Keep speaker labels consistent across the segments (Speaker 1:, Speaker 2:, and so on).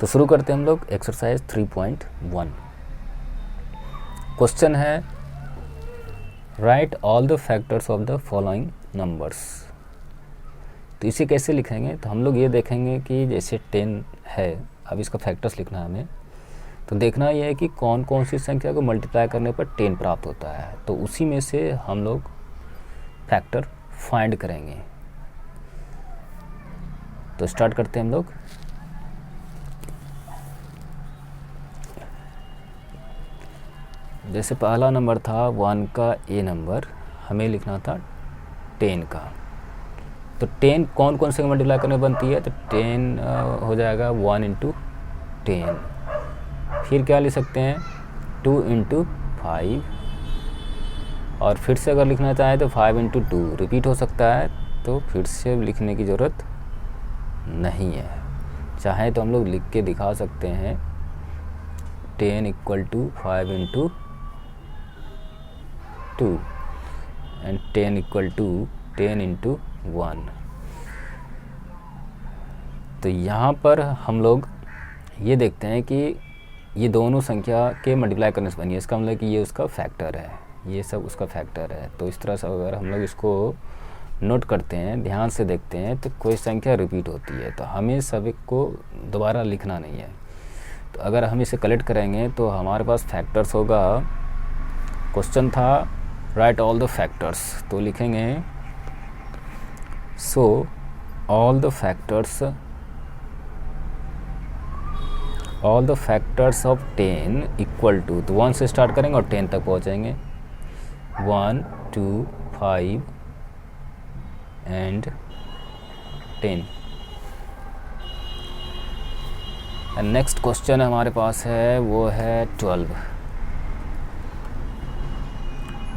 Speaker 1: तो शुरू करते हैं हम लोग एक्सरसाइज 3.1। क्वेश्चन है right all the factors of the following numbers. तो इसे कैसे लिखेंगे, तो हम लोग ये देखेंगे कि जैसे 10 है, अब इसका फैक्टर्स लिखना है हमें। तो देखना यह है कि कौन कौन सी संख्या को मल्टीप्लाई करने पर 10 प्राप्त होता है, तो उसी में से हम लोग फैक्टर फाइंड करेंगे। तो स्टार्ट करते हैं हम लोग। जैसे पहला नंबर था 1 का ए नंबर, हमें लिखना था 10 का। तो 10 कौन कौन से मल्टीप्लाई करने बनती है, तो 10 हो जाएगा 1 इंटू 10। फिर क्या लिख सकते हैं 2 इंटू 5, और फिर से अगर लिखना चाहें तो 5 इंटू 2 रिपीट हो सकता है, तो फिर से लिखने की ज़रूरत नहीं है। चाहे तो हम लोग लिख के दिखा सकते हैं 10 equal to 5 into 2 and 10 equal to 10 into 1। तो यहाँ पर हम लोग ये देखते हैं कि ये दोनों संख्या के मल्टीप्लाई करने से बनी है, इसका मतलब कि ये उसका फैक्टर है, ये सब उसका फैक्टर है। तो इस तरह से अगर हम लोग इसको नोट करते हैं, ध्यान से देखते हैं, तो कोई संख्या रिपीट होती है तो हमें सभी को दोबारा लिखना नहीं है। तो अगर हम इसे कलेक्ट करेंगे तो हमारे पास फैक्टर्स होगा। क्वेश्चन था राइट ऑल द फैक्टर्स, तो लिखेंगे so all the factors of 10 equal to, तो 1 से स्टार्ट करेंगे और 10 तक पहुंचेंगे। 1 2 5 एंड 10। एंड नेक्स्ट क्वेश्चन हमारे पास है वो है 12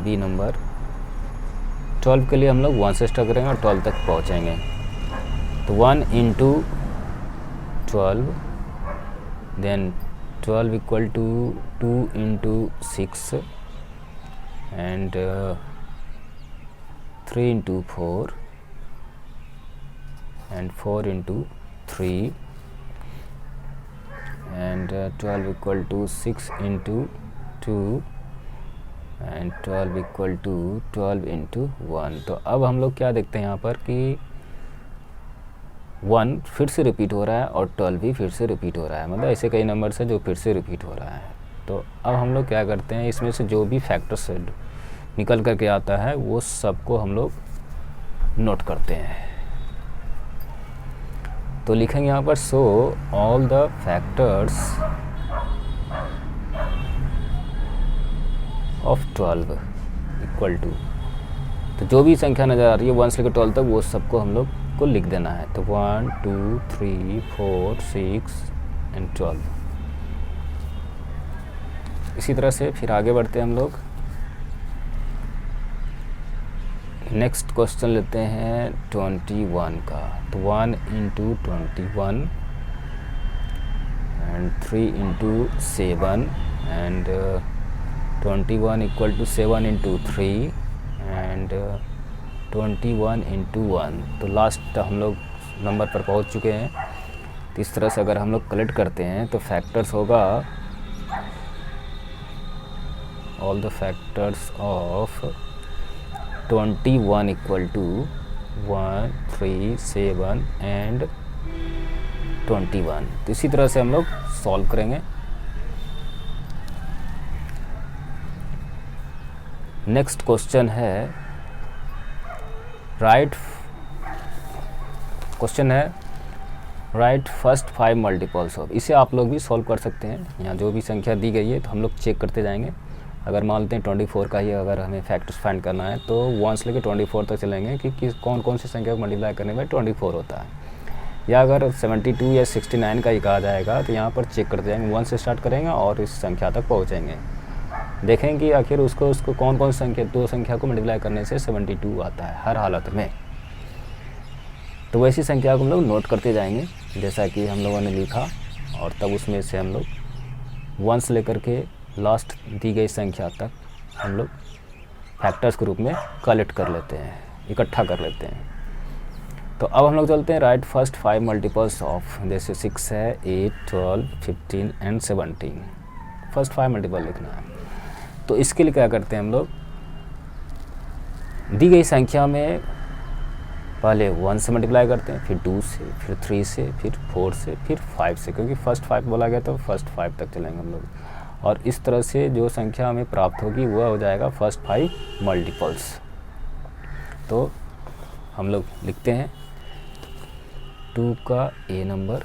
Speaker 1: बी नंबर। 12 के लिए हम लोग 1 से स्टार्ट करेंगे और 12 तक पहुंचेंगे। तो 1 into 12, then 12 equal to 2 into 6 and 3 into 4 and 4 into 3 and 12 equal to 6 into 2 and 12 equal to 12 into 1। तो अब हम लोग क्या देखते हैं यहाँ पर कि 1 फिर से रिपीट हो रहा है और 12 भी फिर से रिपीट हो रहा है, मतलब ऐसे कई नंबर्स हैं जो फिर से रिपीट हो रहा है। तो अब हम लोग क्या करते हैं, इसमें से जो भी फैक्टर्स निकल करके आता है वो सबको हम लोग नोट करते हैं। तो लिखेंगे यहाँ पर so all the factors of 12 equal to, तो जो भी संख्या नज़र आ रही है 1 से लेकर 12 तक वो सबको हम लोग को लिख देना है। तो 1 2 3 4 6 एंड 12। इसी तरह से फिर आगे बढ़ते हैं हम लोग। नेक्स्ट क्वेश्चन लेते हैं 21 का। तो 1 into 21 and 3 into 7 and 21 equal to 7 into 3 and 21 into 1। तो लास्ट हम लोग नंबर पर पहुंच चुके हैं। तो इस तरह से अगर हम लोग कलेक्ट करते हैं तो फैक्टर्स होगा all the factors of 21 equal to 1 3 7 and 21। तो इसी तरह से हम लोग सॉल्व करेंगे। नेक्स्ट क्वेश्चन है राइट फर्स्ट 5 मल्टीपल्स ऑफ। इसे आप लोग भी सॉल्व कर सकते हैं। यहाँ जो भी संख्या दी गई है तो हम लोग चेक करते जाएंगे। अगर मान लेते हैं 24 का ही अगर हमें फैक्टर्स फाइंड करना है तो 1 से लेकर 24 तक चलेंगे कि कौन कौन सी संख्या को मल्टीप्लाई करने में 24 होता है। या अगर 72 या 69 का ही कहा जाएगा तो यहाँ पर चेक करते जाएंगे, 1 से स्टार्ट करेंगे और इस संख्या तक पहुँचेंगे। देखेंगे कि आखिर उसको कौन कौन संख्या, दो संख्या को मल्टीप्लाई करने से 72 आता है हर हालत में। तो वैसी संख्या को हम लोग नोट करते जाएंगे जैसा कि हम लोगों ने लिखा, और तब उसमें से हम लोग 1 से लेकर के लास्ट दी गई संख्या तक हम लोग फैक्टर्स के रूप में कलेक्ट कर लेते हैं, इकट्ठा कर लेते हैं। तो अब हम लोग चलते हैं राइट फर्स्ट 5 मल्टीपल्स ऑफ, जैसे 6 है, 8, 12, 15 एंड 17, फर्स्ट 5 मल्टीपल लिखना है। तो इसके लिए क्या करते हैं हम लोग, दी गई संख्या में पहले 1 से मल्टीप्लाई करते हैं, फिर 2 से, फिर 3 से, फिर 4 से, फिर 5 से, क्योंकि फर्स्ट 5 बोला गया तो फर्स्ट 5 तक चलेंगे हम लोग। और इस तरह से जो संख्या हमें प्राप्त होगी वह हो जाएगा फर्स्ट 5 मल्टीपल्स। तो हम लोग लिखते हैं 2 का ए नंबर,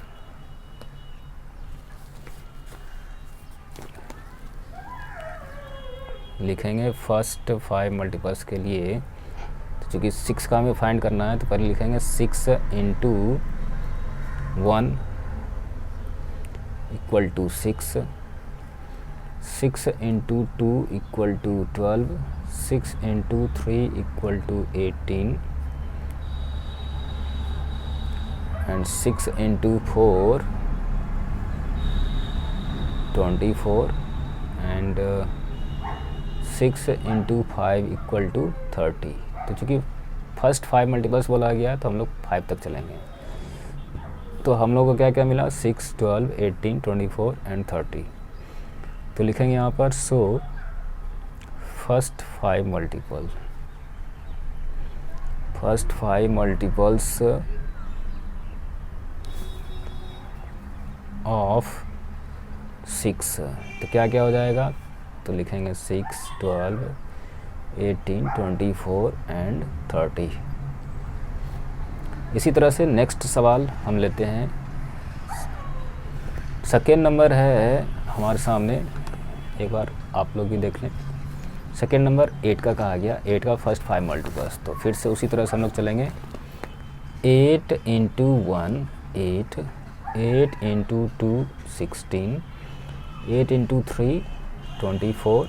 Speaker 1: लिखेंगे फर्स्ट 5 मल्टीपल्स के लिए। तो चूँकि 6 का हमें फाइंड करना है तो पहले लिखेंगे 6 into 1 equal to 6, 6 into 2 equal to 12, 6 into 3 equal to 18 and 6 into 4 24 and 6 into 5 equal to 30। तो चूँकि फर्स्ट 5 मल्टीपल्स बोला गया तो हम लोग 5 तक चलेंगे। तो हम लोग को क्या क्या मिला, 6, 12, 18, 24 एंड 30। तो लिखेंगे यहाँ पर सो first 5 multiple, first 5 multiples of 6। तो क्या क्या हो जाएगा, तो लिखेंगे 6, 12, 18, 24 एंड 30। इसी तरह से नेक्स्ट सवाल हम लेते हैं। सेकेंड नंबर है हमारे सामने, एक बार आप लोग भी देख लें। सेकेंड नंबर 8 का कहा गया, 8 का फर्स्ट 5 मल्टीपल्स। तो फिर से उसी तरह से हम लोग चलेंगे। 8 into 1 8, 8 into 2 16, 8 into 3 24,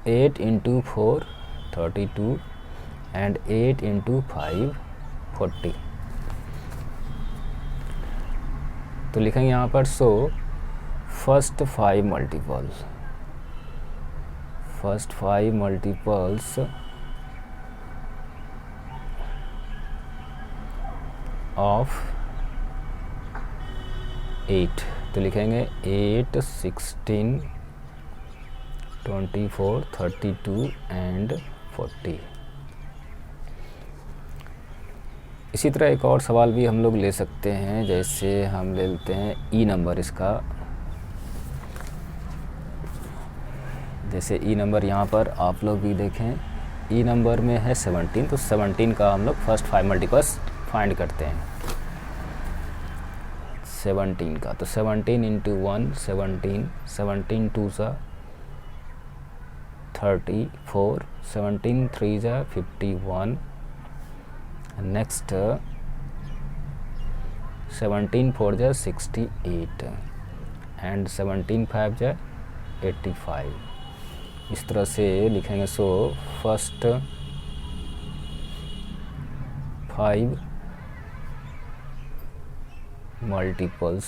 Speaker 1: 8 into 4 32 and 8 into 5 40। तो लिखेंगे यहाँ पर सो first 5 multiples, first 5 multiples of 8। तो लिखेंगे 8, 16, 24, 32 एंड 40। इसी तरह एक और सवाल भी हम लोग ले सकते हैं, जैसे हम ले लेते हैं ई नंबर इसका। जैसे ई नंबर यहाँ पर आप लोग भी देखें, ई नंबर में है 17। तो 17 का हम लोग फर्स्ट 5 मल्टीपल्स फाइंड करते हैं 17 का। तो 17 इंटू 1 17, 17 2 सा 34, 17 3 जा 51, नेक्स्ट 17 4 जा 68 एंड 17 5 जा 85। इस तरह से लिखेंगे। So first 5 multiples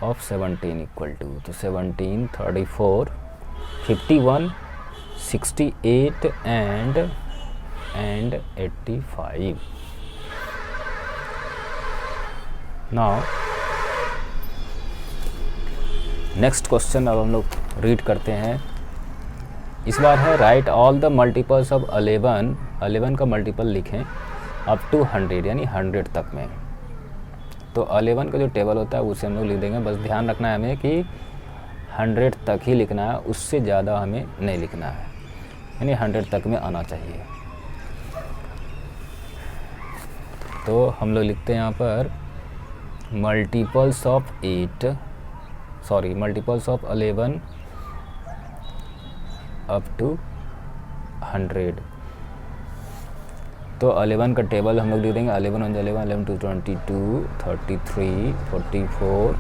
Speaker 1: of 17 equal to, तो 17, 34, 51, 68 एंड 85। नाउ नेक्स्ट क्वेश्चन अब हम लोग रीड करते हैं। इस बार है right all the multiples of 11, 11 का मल्टीपल लिखें अप टू 100 यानी 100 तक में। तो 11 का जो टेबल होता है उसे हम लोग लिख देंगे। बस ध्यान रखना है हमें कि 100 तक ही लिखना है, उससे ज़्यादा हमें नहीं लिखना है, यानी 100 तक में आना चाहिए। तो हम लोग लिखते हैं यहाँ पर मल्टीपल्स ऑफ 11 अप टू 100। तो 11 का टेबल हम लोग लिख देंगे। 11 1 11, 11 2 22, 33, 44,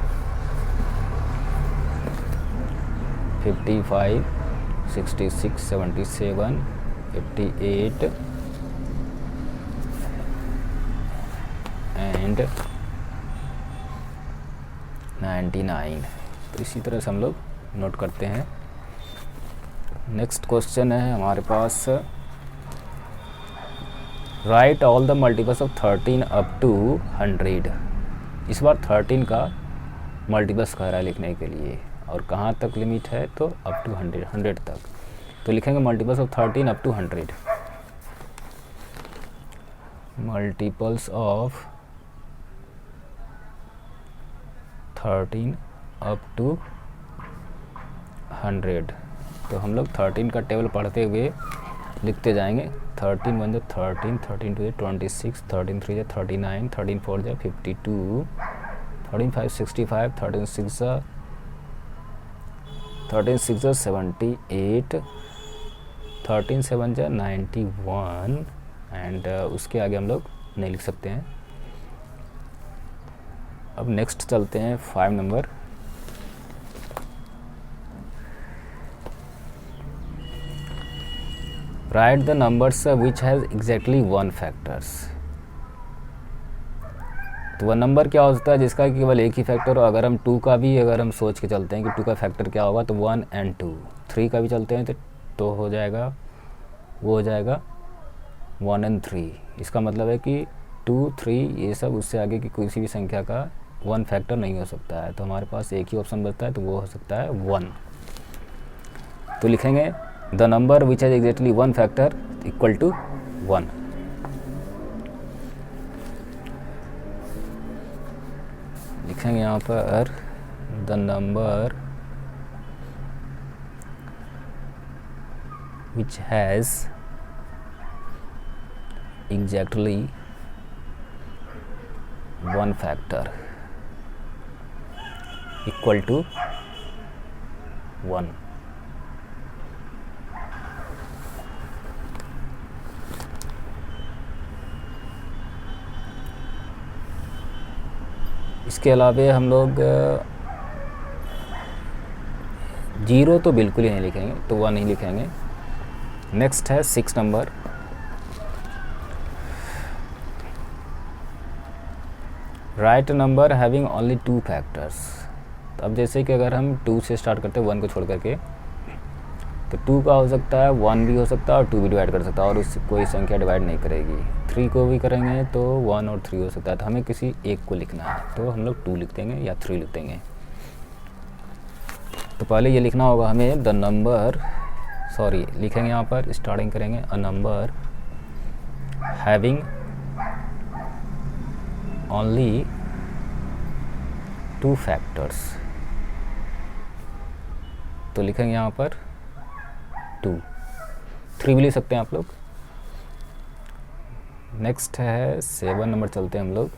Speaker 1: 55, 66, 77, 88 एंड 99। तो इसी तरह से हम लोग नोट करते हैं। नेक्स्ट क्वेश्चन है हमारे पास write all the multiples of 13 up to 100। इस बार 13 का मल्टीपल्स कह रहा है लिखने के लिए, और कहाँ तक लिमिट है तो अप टू 100 तक। तो लिखेंगे multiples of 13 up to 100। Multiples of 13 up to 100। तो हम लोग 13 का टेबल पढ़ते हुए लिखते जाएंगे। 13 1 13, 13 2 26, 13 3 39, 13 4 52, 13 5 65, 13 6 78, 13 7 91, एंड उसके आगे हम लोग नहीं लिख सकते हैं। अब नेक्स्ट चलते हैं 5 number. Right the numbers which has exactly 1 factors. तो वह नंबर क्या हो सकता है जिसका केवल एक ही फैक्टर हो। अगर हम 2 का भी अगर हम सोच के चलते हैं कि 2 का फैक्टर क्या होगा तो 1 and 2। 3 का भी चलते हैं तो हो जाएगा, वो हो जाएगा 1 and 3। इसका मतलब है कि 2 3 ये सब उससे आगे की किसी भी संख्या का 1 फैक्टर नहीं हो सकता है। तो हमारे पास एक ही ऑप्शन बचता है, तो वो हो सकता है 1। तो लिखेंगे the number which has exactly 1 factor equal to 1। लिखेंगे यहाँ पर the number which has exactly 1 factor equal to 1। इसके अलावा हम लोग 0 तो बिल्कुल ही नहीं लिखेंगे, तो 1 नहीं लिखेंगे। नेक्स्ट है 6 number. Right number having only 2 factors. अब जैसे कि अगर हम 2 से स्टार्ट करते हैं 1 को छोड़ करके, तो 2 का हो सकता है 1 भी हो सकता है और 2 भी डिवाइड कर सकता है, और उससे कोई संख्या डिवाइड नहीं करेगी। 3 को भी करेंगे तो 1 और 3 हो सकता है। तो हमें किसी एक को लिखना है, तो हम लोग 2 लिख देंगे या 3 लिख देंगे। तो पहले ये लिखना होगा हमें द नंबर, सॉरी लिखेंगे यहाँ पर स्टार्टिंग करेंगे a number having only 2 factors. तो लिखेंगे यहाँ पर 2, 3 भी ले सकते हैं आप लोग। नेक्स्ट है 7 नंबर चलते हैं हम लोग।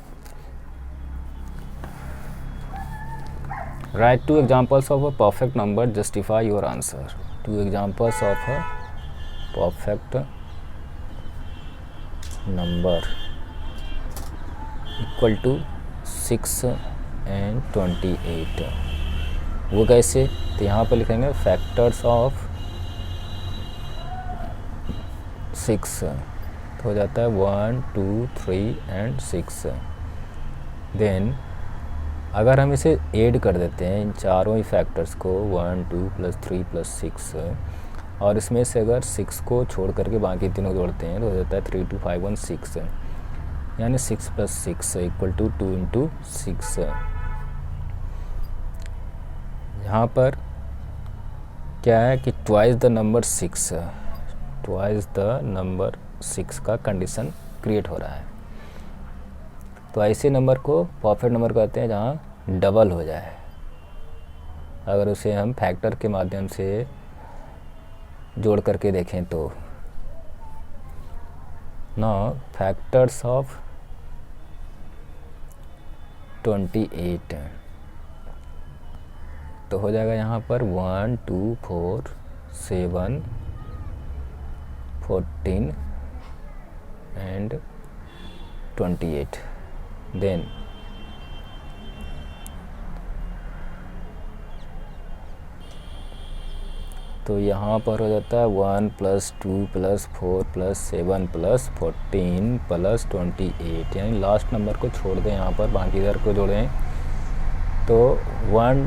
Speaker 1: Write 2 examples of a perfect number justify your answer. 2 examples of a perfect number equal to 6 and 28। वो कैसे, तो यहाँ पर लिखेंगे फैक्टर्स ऑफ 6, तो हो जाता है 1 2 3 and 6। देन अगर हम इसे ऐड कर देते हैं इन चारों ही फैक्टर्स को 1 2 + 3 + 6, और इसमें से अगर 6 को छोड़ करके बाकी तीनों जोड़ते हैं तो हो जाता है 3 2 5 1 6, यानी 6 + 6 = 2 × 6। यहाँ पर क्या है कि twice the number 6, twice the number 6 का कंडीशन क्रिएट हो रहा है। तो ऐसे नंबर को परफेक्ट नंबर कहते हैं जहाँ डबल हो जाए, अगर उसे हम फैक्टर के माध्यम से जोड़ करके देखें तो। नाउ फैक्टर्स ऑफ 28, तो हो जाएगा यहाँ पर 1 2 4 7 14 and 28। देन तो यहाँ पर हो जाता है 1 + 2 + 4 + 7 + 14 + 28, यानी लास्ट नंबर को छोड़ दें, यहाँ पर बाकी इधर को जोड़ें तो 1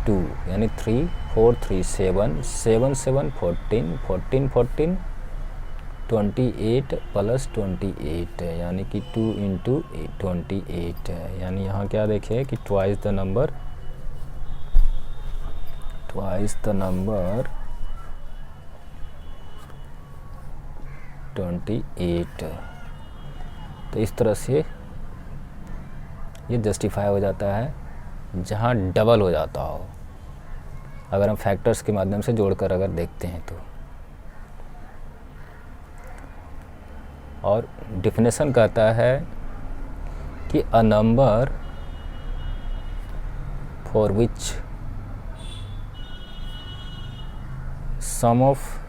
Speaker 1: 2 यानी 3 4 3 7 7 7 14 14 14 28 प्लस 28 है, यानी कि 2 इंटू 28 है। यानी यहाँ क्या देखें कि ट्वाइस द नंबर 28। तो इस तरह से ये जस्टिफाई हो जाता है जहाँ डबल हो जाता हो, अगर हम फैक्टर्स के माध्यम से जोड़कर अगर देखते हैं तो। और डिफिनेशन कहता है कि a number for which sum of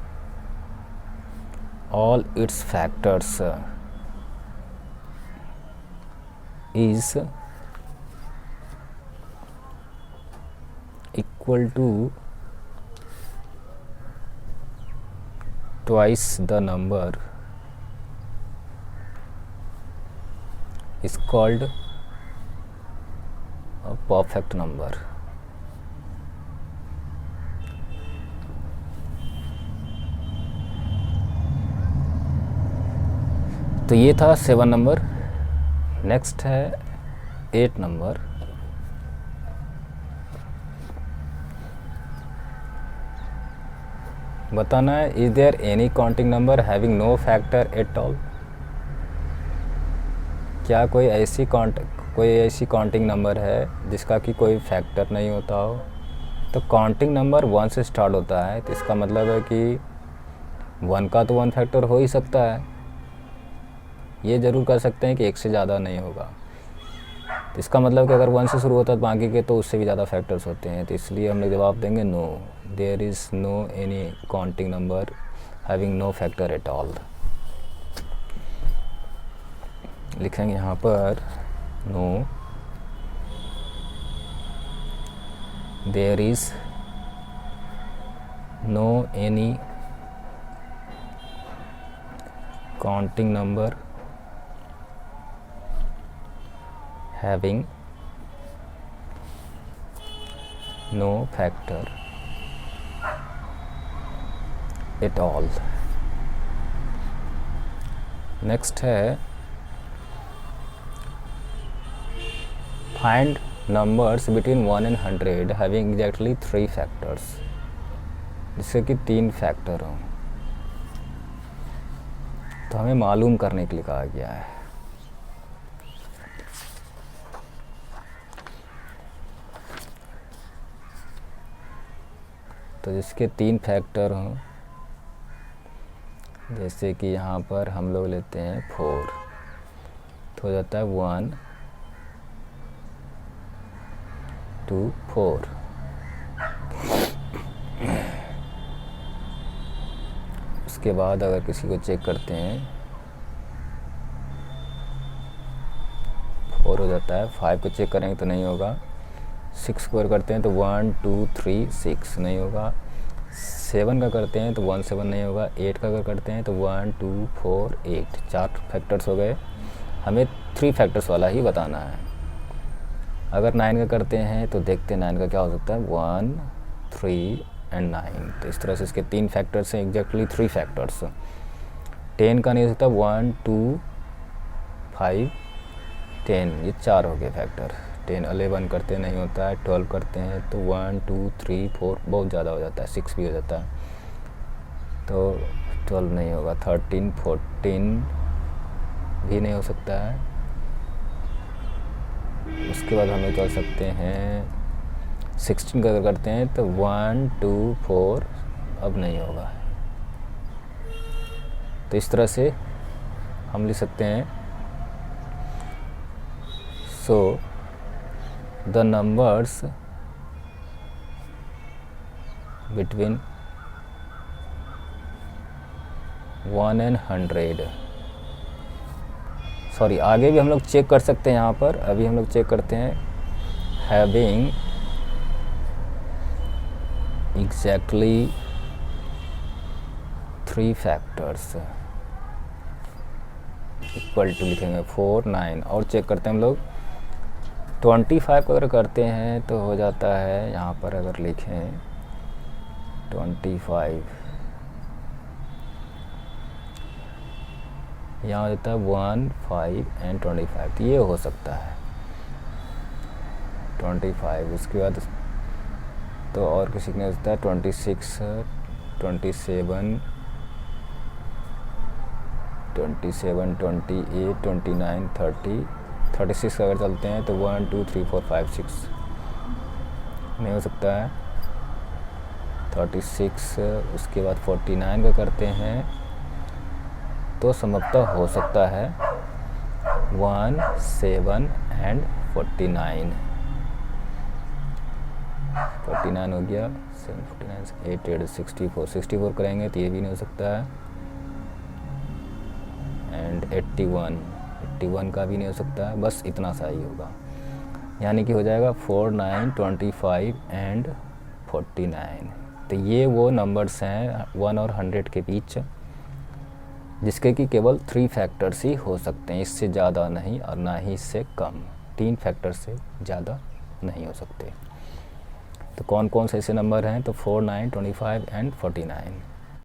Speaker 1: all its factors is equal to twice the number is called a perfect number। तो ये था 7 नंबर। नेक्स्ट है 8 नंबर। बताना है is there any counting number having no factor at all. क्या कोई ऐसी counting number है जिसका कि कोई फैक्टर नहीं होता हो। तो काउंटिंग नंबर 1 से स्टार्ट होता है, तो इसका मतलब है कि 1 का तो 1 फैक्टर हो ही सकता है। ये ज़रूर कर सकते हैं कि 1 से ज़्यादा नहीं होगा। तो इसका मतलब कि अगर 1 से शुरू होता है तो बाकी के तो उससे भी ज़्यादा फैक्टर्स होते हैं। तो इसलिए हम लोग जवाब देंगे no, there is no any counting number having no factor at all. लिखेंगे यहाँ पर no, there is no any counting number having no factor at all. Next है find numbers between 1 and 100 having exactly 3 factors, जिससे कि 3 factor हों। तो हमें मालूम करने के लिए कहा गया है। तो जिसके 3 फैक्टर हों, जैसे कि यहाँ पर हम लोग लेते हैं 4, तो हो जाता है 1 2 4। उसके बाद अगर किसी को चेक करते हैं 4 हो जाता है। 5 को चेक करेंगे तो नहीं होगा। 6 को करते हैं तो 1 2 3 6 नहीं होगा। 7 का करते हैं तो 1 7 नहीं होगा। 8 का अगर करते हैं तो 1 2 4 8, 4 फैक्टर्स हो गए। हमें 3 फैक्टर्स वाला ही बताना है। अगर 9 का करते हैं तो देखते हैं 9 का क्या हो सकता है, 1 3 एंड 9। तो इस तरह से इसके 3 फैक्टर्स हैं, एग्जैक्टली 3 फैक्टर्स। 10 का नहीं हो सकता, 1 2 5 10, ये 4 हो गए फैक्टर। 10 11 करते नहीं होता है। 12 करते हैं तो 1 2 3 4 बहुत ज़्यादा हो जाता है, 6 भी हो जाता है, तो 12 नहीं होगा। 13 14 भी नहीं हो सकता है। उसके बाद हमें कर सकते हैं 16 का अगर करते हैं तो 1 2 4 अब नहीं होगा। तो इस तरह से हम लिख सकते हैं so the numbers between 1 and 100, sorry आगे भी हम लोग चेक कर सकते हैं। यहाँ पर अभी हम लोग चेक करते हैं having exactly 3 factors equal to लिखेंगे 4 9। और चेक करते हैं हम लोग 25 अगर करते हैं तो हो जाता है, यहाँ पर अगर लिखें 25 यहाँ हो जाता है 1, 5 एंड 25, तो ये हो सकता है 25। उसके बाद तो और किसी ने हो सकता है 26, 27, 28, 29, 30, 36 अगर चलते हैं तो 1, 2, 3, 4, 5, 6 नहीं हो सकता है 36। उसके बाद 49 का करते हैं तो संभवतः हो सकता है 1, 7 एंड 49। 49 हो गया, 7, 49, 8, 8, 64, 64 करेंगे तो ये भी नहीं हो सकता है। एंड 81, 81 का भी नहीं हो सकता है। बस इतना सा ही होगा, यानी कि हो जाएगा 4, 9, 25 एंड 49। तो ये वो नंबर्स हैं 1 और 100 के बीच जिसके कि केवल 3 फैक्टर्स ही हो सकते हैं, इससे ज़्यादा नहीं और ना ही इससे कम। 3 फैक्टर से ज़्यादा नहीं हो सकते। तो कौन कौन से ऐसे नंबर हैं? तो 4, 9, 25 एंड 49।